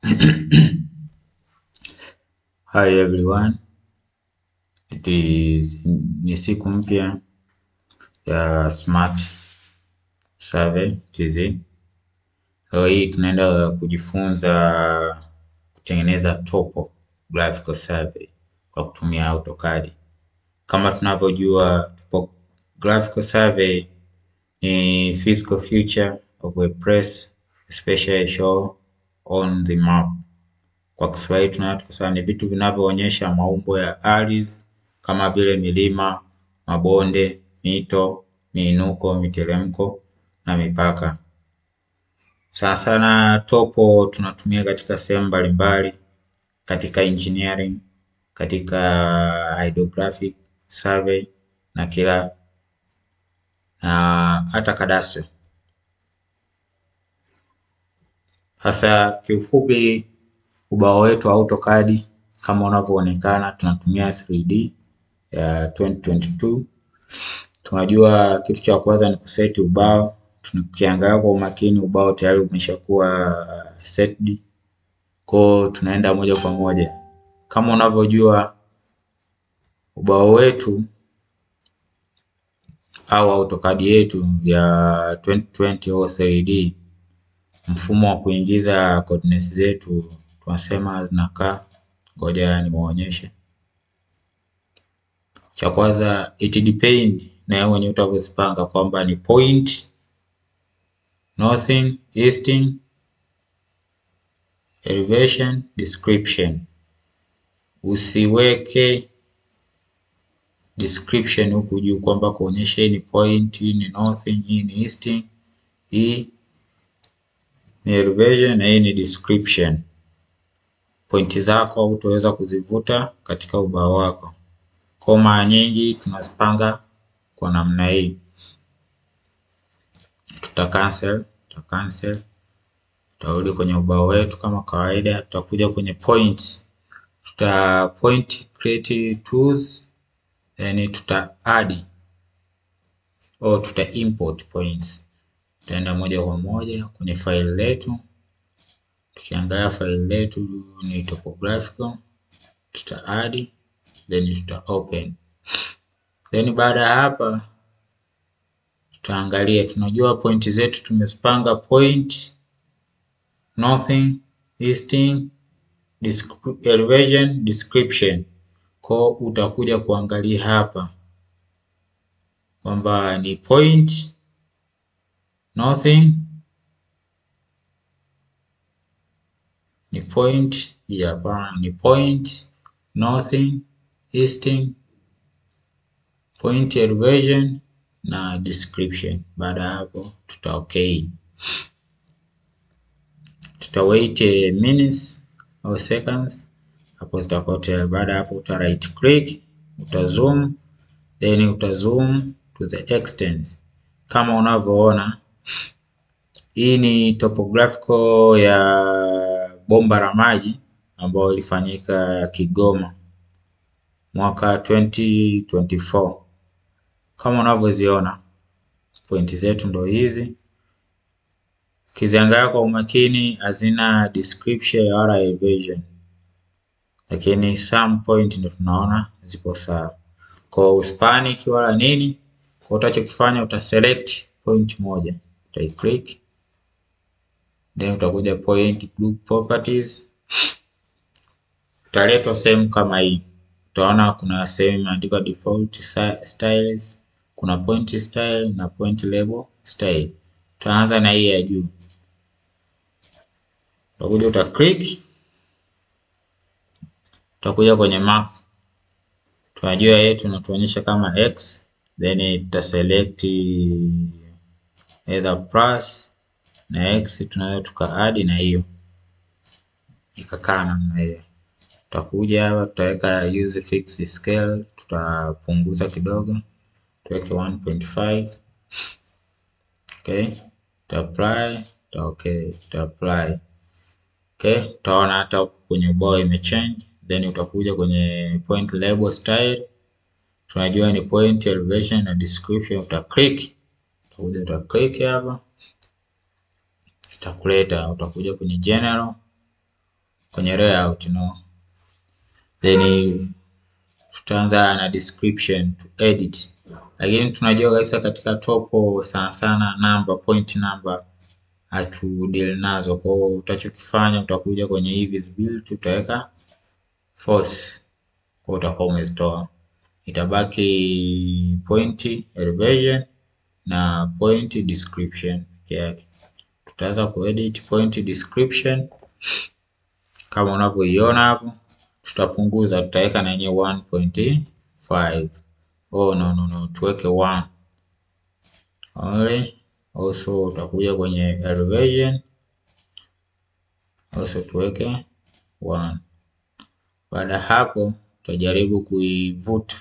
Hi everyone, ni siku mpya ya Smart Survey TZ. Leo hii tunaenda kujifunza kutengeneza topographical survey kwa kutumia AutoCAD. Kama tunavyojua, topographical survey ni physical feature of a place, especially shown on the map. Kwa Kiswahili tunaweza kusema ni vitu vinavyoonyesha maumbo ya ardhi kama vile milima, mabonde, mito, miinuko, miteremko na mipaka. Sana sana topo tunatumia katika sehemu mbalimbali, katika engineering, katika hydrographic survey na hata cadastral. Hasa kiufupi, ubao wetu wa AutoCAD kama unavyoonekana tunatumia 3D ya 2022. Tunajua kitu cha kwanza ni kuseti ubao. Tukiangalia kwa umakini, ubao tayari umeshakuwa set. Kwa tunaenda moja kwa moja. Kama unavyojua, ubao wetu au AutoCAD yetu ya 2020 au 3D, mfumo wa kuingiza coordinates zetu tunasema zinakaa. Ngoja niwaonyeshe. Cha kwanza, it depend na wewe mwenyewe utavyozipanga kwamba ni point, northing, easting, elevation, description. Usiweke description huku juu kwamba kuonyesha hii ni point, hii ni northing, hii ni easting, hii ni elevation na hii ni description. Pointi zako utaweza kuzivuta katika ubao wako. Kwa mara nyingi tunazipanga kwa namna hii. Tuta cancel, tutarudi kwenye ubao wetu kama kawaida, tutakuja kwenye points. Tuta point create tools, then tuta add au tuta import points. Tutaenda moja kwa moja kwenye file letu. Tukiangalia file letu ni topographical, tuta add, then tuta open. Then baada ya hapa tutaangalia, tunajua point zetu tumezipanga point, northing, easting, elevation, description. Kwa utakuja kuangalia hapa kwamba ni point, northing, ni point hapa, ni point, northing, easting, point, elevation na description. Baada ya hapo tuta okay. Tuta wait minutes au seconds, hapo zitakuwa tayari. Baada hapo uta right click, uta zoom, then uta zoom to the extent. Kama unavyoona, hii ni topographical ya bomba la maji ambayo ilifanyika Kigoma mwaka 2024. Kama unavyoziona pointi zetu ndo hizi. Ukiziangalia kwa umakini hazina description wala elevation, lakini some point ndio tunaona zipo sawa. Kwa usipanic wala nini, kwa utachokifanya utaselect point moja, utai click, then utakuja point group properties. Utaletwa sehemu kama hii. Utaona kuna sehemu imeandikwa default styles, kuna point style na point label style. Tutaanza na hii ya juu. Utakuja uta click, utakuja kwenye map. Tunajua yetu inatuonyesha kama x, then tuta select either plus na x, tunaweza tuka add na hiyo ikakaa namna hiyo. Tutakuja hapa tutaweka use fixed scale, tutapunguza kidogo, tuweke 1.5. Okay, tuta apply, tuta okay, tuta apply. Okay, utaona hata kwenye ubao imechange. Then utakuja kwenye point label style. Tunajua ni point, elevation na description. Uta click, utakuja uta click hapa, itakuleta. Utakuja kwenye general, kwenye layout then tutaanza na description to edit, lakini tunajua kabisa katika topo sana number, point number hatu deal nazo. Kwa hiyo utachokifanya utakuja kwenye hii visibility utaweka false, kwa utakuwa umezitoa. Itabaki point elevation na point description peke yake. Tutaanza kuedit point description kama unavyoiona hapo. Tutapunguza, tutaweka na yenyewe 1.5. Oh no, tuweke 1 only. Also utakuja kwenye elevation, also tuweke 1. Baada hapo tutajaribu kuivuta.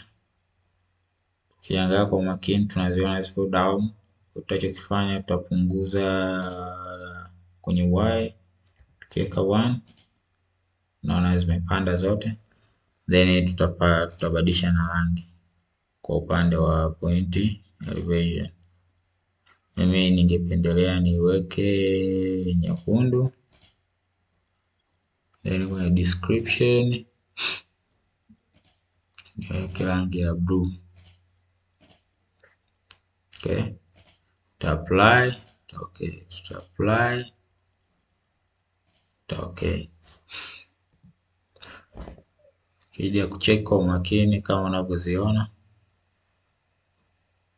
Ukiangalia kwa makini tunaziona zipo down. Tutachokifanya tutapunguza kwenye y, tukiweka 1 naona zimepanda zote, then tutabadilisha na rangi kwa upande wa point elevation. Mimi ningependelea niweke nyekundu, then kwenye description niweke rangi ya blue. Okay, apply. Okay, apply. Okay, kija kucheck kwa makini kama unavyoziona.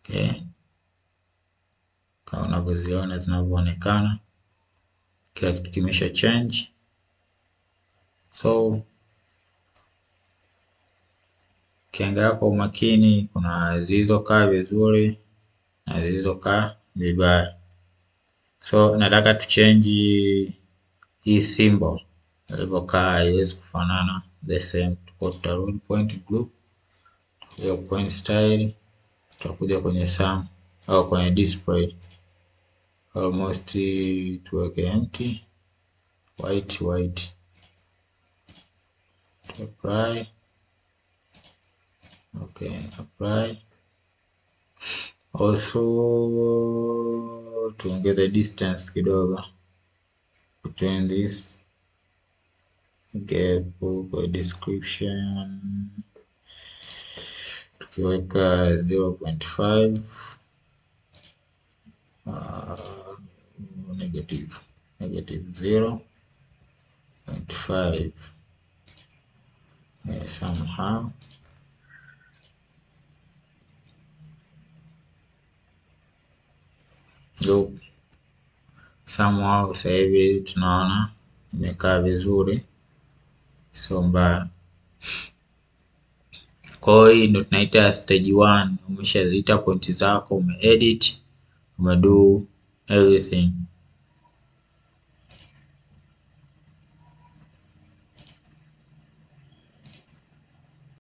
Okay, kama unavyoziona zinavyoonekana, kila kitu kimesha change. So ukiangalia kwa umakini kuna zilizokaa vizuri na zilizokaa vibaya. So nataka tu change hii symbol ilivyokaa haiwezi kufanana the same. Tutarudi point group, hiyo point style, tutakuja kwenye sum au kwenye display, almost tuweke empty white. Apply. Okay, apply. Also tuongeze distance kidogo between this gap kwa description, tukiweka 0.5 negative 0.5 somehow. Somehow sasa hivi tunaona imekaa vizuri, sio mbaya. Kwa hiyo ndio tunaita stage 1. Umeshaziita pointi zako, umeedit, umedo everything.